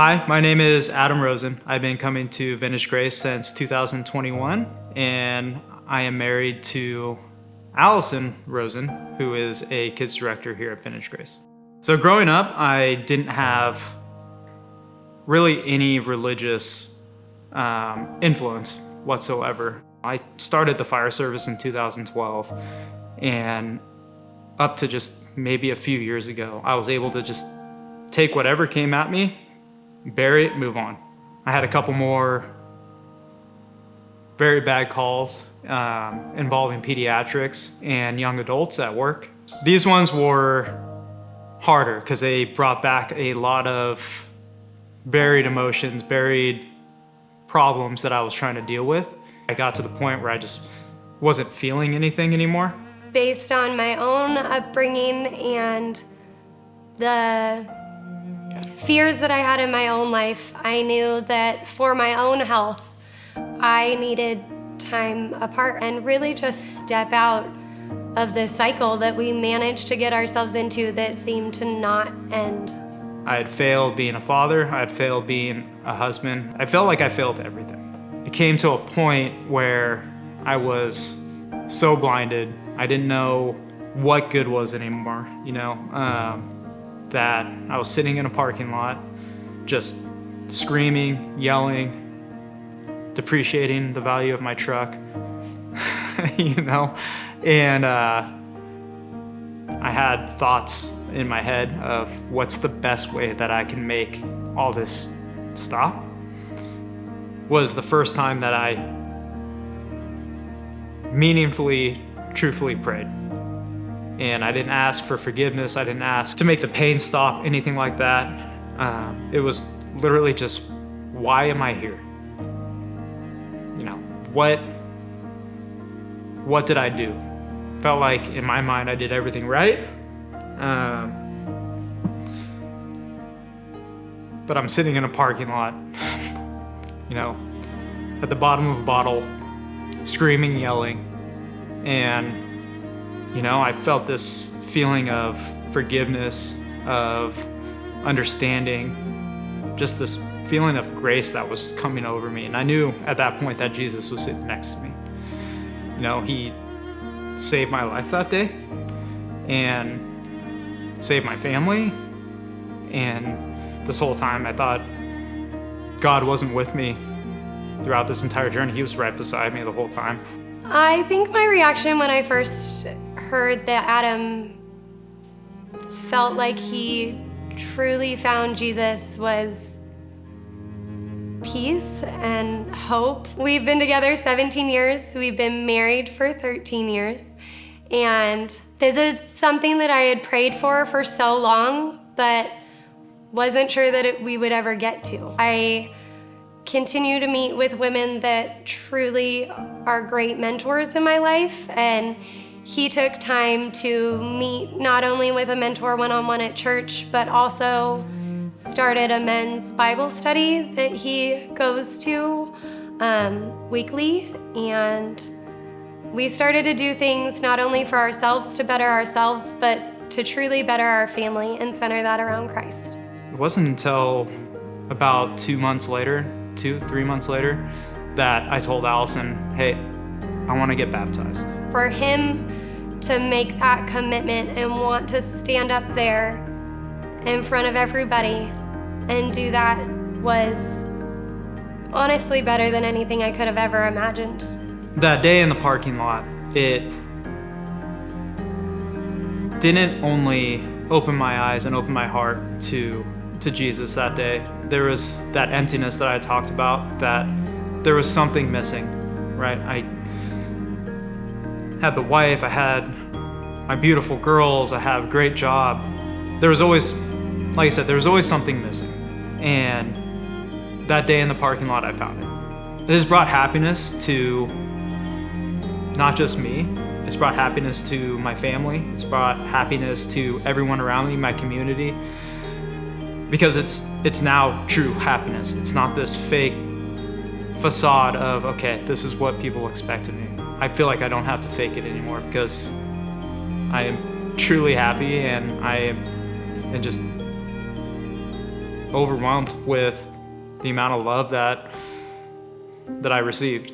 Hi, my name is Adam Rosen. I've been coming to Vintage Grace since 2021, and I am married to Alison Rosen, who is a kids director here at Vintage Grace. So growing up, I didn't have really any religious influence whatsoever. I started the fire service in 2012, and up to just maybe a few years ago, I was able to just take whatever came at me, bury it, move on. I had a couple more very bad calls involving pediatrics and young adults at work. These ones were harder because they brought back a lot of buried emotions, buried problems that I was trying to deal with. I got to the point where I just wasn't feeling anything anymore. Based on my own upbringing and the fears that I had in my own life, I knew that for my own health, I needed time apart and really just step out of this cycle that we managed to get ourselves into that seemed to not end. I had failed being a father, I had failed being a husband. I felt like I failed everything. It came to a point where I was so blinded, I didn't know what good was anymore, that I was sitting in a parking lot, just screaming, yelling, depreciating the value of my truck, and I had thoughts in my head of what's the best way that I can make all this stop. Was the first time that I meaningfully, truthfully prayed. And I didn't ask for forgiveness. I didn't ask to make the pain stop, anything like that. It was literally just, why am I here? What did I do? Felt like in my mind I did everything right. But I'm sitting in a parking lot, at the bottom of a bottle, screaming, yelling, and I felt this feeling of forgiveness, of understanding, just this feeling of grace that was coming over me. And I knew at that point that Jesus was sitting next to me. He saved my life that day and saved my family. And this whole time I thought God wasn't with me throughout this entire journey. He was right beside me the whole time. I think my reaction when I first heard that Adam felt like he truly found Jesus was peace and hope. We've been together 17 years. We've been married for 13 years. And this is something that I had prayed for so long, but wasn't sure that we would ever get to. I continue to meet with women that truly are great mentors in my life, and he took time to meet not only with a mentor one-on-one at church, but also started a men's Bible study that he goes to weekly. And we started to do things not only for ourselves to better ourselves, but to truly better our family and center that around Christ. It wasn't until about 3 months later, that I told Alison, hey, I want to get baptized. For him to make that commitment and want to stand up there in front of everybody and do that was honestly better than anything I could have ever imagined. That day in the parking lot, it didn't only open my eyes and open my heart to Jesus that day. There was that emptiness that I talked about, that there was something missing, right? I had the wife, I had my beautiful girls, I have a great job. There was always, like I said, there was always something missing. And that day in the parking lot, I found it. It has brought happiness to not just me, it's brought happiness to my family, it's brought happiness to everyone around me, my community, because it's now true happiness. It's not this fake facade of, okay, this is what people expect of me. I feel like I don't have to fake it anymore because I am truly happy, and I am just overwhelmed with the amount of love that I received.